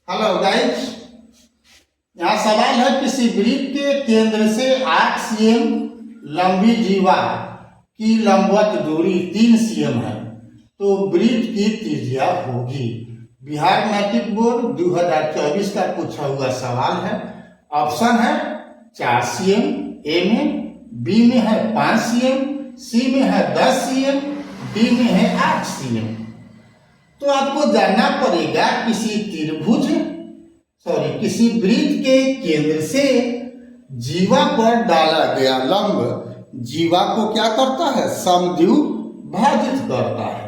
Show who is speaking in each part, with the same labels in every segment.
Speaker 1: Hello guys, यहाँ सवाल है किसी वृत्त के केंद्र से 8 cm लंबी जीवा की लंबवत दूरी 3 cm है तो वृत्त की त्रिज्या होगी। बिहार मैट्रिक बोर्ड 2024 का पूछा हुआ सवाल है। ऑप्शन है 4 cm ए में, बी में है 5 cm, सी में है 10 cm, डी में है 8 cm। तो आपको जानना पड़ेगा किसी वृत्त के केंद्र से जीवा पर डाला गया लंब जीवा को क्या करता है, समद्विभाजित करता है।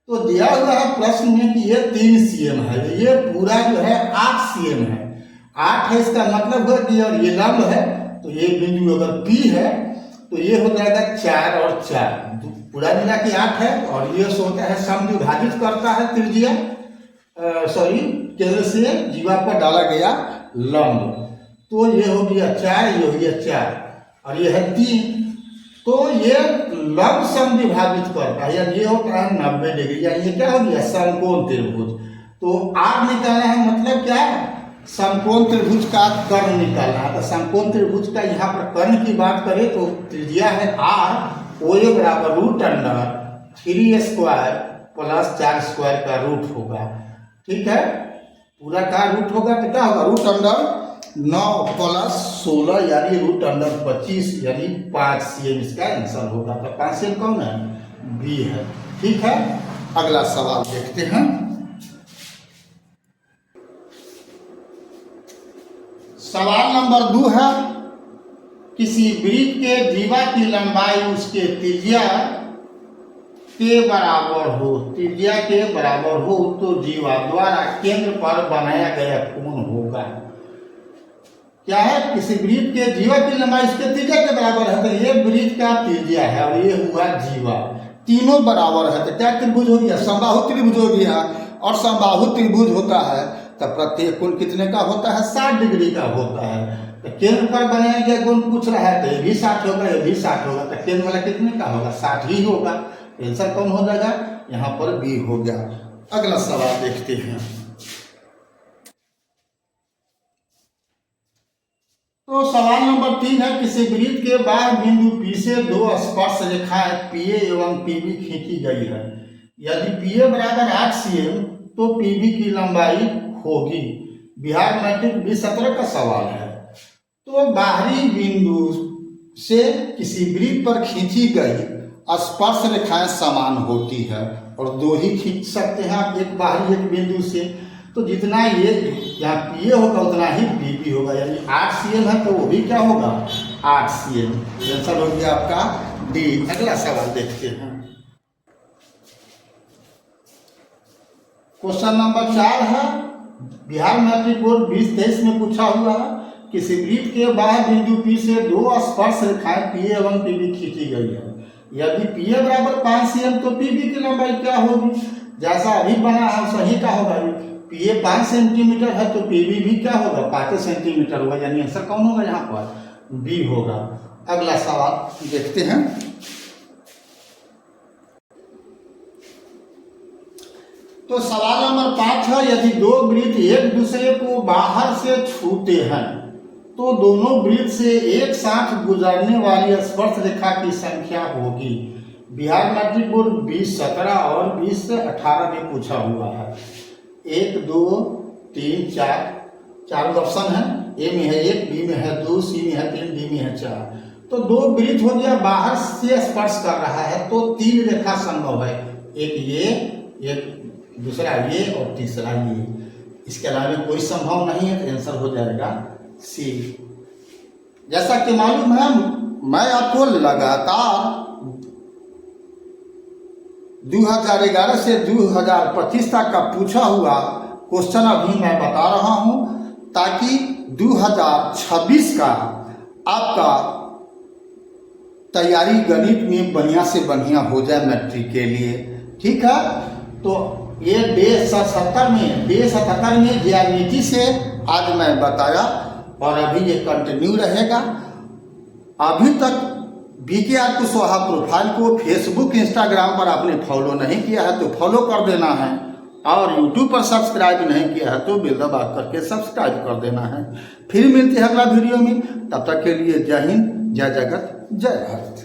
Speaker 1: तो दिया हुआ है प्रश्न में कि ये 3 cm है, ये पूरा जो है 8 cm है। 8 है इसका मतलब है कि और ये लंब है तो ये बिंदु अगर P है तो ये हो जाएगा 4 और 4, पूरा मिला के 8 है। और ये होता है समद्विभाजित करता है त्रिज्या केंद्र से जीवा पर डाला गया लंब। तो ये हो गया 4, ये हो गया 4 और ये है 3। तो ये लंब समद्विभाजित करता है, यानी ये होता है 90 डिग्री, यानी ये क्या हो गया, समकोण त्रिभुज। तो आर निकालना है, मतलब क्या है, समकोण त्रिभुज का कर्ण निकालना है। तो समकोण त्रिभुज का यहाँ पर कर्ण की बात करें तो त्रिज्या है r, OA बराबर √3² प्लस 4² का रूट होगा। ठीक है, पूरा का रूट होगा तो क्या होगा, √9 प्लस 16 यानी √25 यानी 5 cm इसका आंसर होगा। तो 5 cm कौन है, बी है। ठीक है, अगला सवाल देखते हैं। सवाल नंबर 2 है, किसी वृत्त के जीवा की लंबाई उसके त्रिज्या के बराबर हो, त्रिज्या के बराबर हो तो जीवा द्वारा केंद्र पर बनाया गया कोण होगा। क्या है, किसी वृत्त के जीवा की लंबाई उसके त्रिज्या के बराबर है, तो ये वृत्त का त्रिज्या है और ये हुआ जीवा, तीनों बराबर है। तो क्या त्रिभुज हो गया, समबाहु त्रिभुज हो गया। और समबाहु त्रिभुज होता है तो प्रत्येक कोण कितने का होता है, 60 डिग्री का होता है। तो केंद्र पर बनाया गया कोण पूछ रहा है तो ये भी 60 होगा, ये भी 60 होगा। तो केंद्र वाला कितने का होगा, 60 ही होगा। आंसर कौन हो जाएगा, यहाँ पर बी हो गया। अगला सवाल देखते हैं। तो सवाल नंबर 3 है, किसी वृत्त के बाह्य बिंदु P से 2 स्पर्श रेखाएं PA एवं PB खींची गई है। यदि PA बराबर 8 cm तो PB की लंबाई होगी। बिहार मैट्रिक 2017 का सवाल है। तो बाहरी बिंदु से किसी वृत्त पर खींची गई स्पर्श रेखाएं समान होती है और 2 ही खींच सकते हैं आप, एक बाहरी एक बिंदु से। तो जितना ये यहाँ पी होगा उतना ही पी होगा, यानी 8 cm है तो वो भी क्या होगा, 8 cm। आंसर हो गया आपका डी। अगला सवाल देखते हैं। क्वेश्चन नंबर 4 है, बिहार मैट्रिक बोर्ड 2023 में पूछा हुआ है, किसी वृत्त के बाह्य बिंदु P से 2 स्पर्श रेखाएं PA एवं PB खींची गई है। यदि PA बराबर 5 cm तो PB की लंबाई क्या होगी, जैसा अभी बना है सही का होगा। PA 5 सेंटीमीटर है तो PB भी क्या होगा, 5 सेंटीमीटर होगा, यानी आंसर कौन होगा, यहाँ पर बी होगा। अगला सवाल देखते हैं। तो सवाल नंबर 5 है, यदि 2 वृत्त एक दूसरे को बाहर से छूते हैं तो दोनों वृत्त से एक साथ गुजरने वाली स्पर्श रेखा की संख्या होगी। बिहार मैट्रिक बोर्ड 2017 और 2018 में पूछा हुआ है। 1 2 3 4 चार ऑप्शन है, ए में है 1, बी में है 2, सी में है 3, डी में है 4। तो 2 वृत्त हो गया, बाहर से स्पर्श कर रहा है तो 3 रेखा संभव है, एक ये, एक दूसरा ये और तीसरा ये। इसके अलावा कोई संभव नहीं है, तो आंसर हो जाएगा सी। जैसा कि मालूम है, मैं आपको लगातार 2011 से 2025 तक का पूछा हुआ क्वेश्चन अभी मैं बता रहा हूं, ताकि 2026 का आपका तैयारी गणित में बढ़िया से बढ़िया हो जाए मैट्रिक के लिए। ठीक है, तो ये डे 77 में ज्यामिति से आज मैं बताया और अभी ये कंटिन्यू रहेगा। अभी तक BKR कुशवाहा प्रोफाइल को फेसबुक इंस्टाग्राम पर आपने फॉलो नहीं किया है तो फॉलो कर देना है और YouTube पर सब्सक्राइब नहीं किया है तो बेल दबा करके सब्सक्राइब कर देना है। फिर मिलते हैं अगला वीडियो में, तब तक के लिए जय हिंद, जय जगत, जय भारत।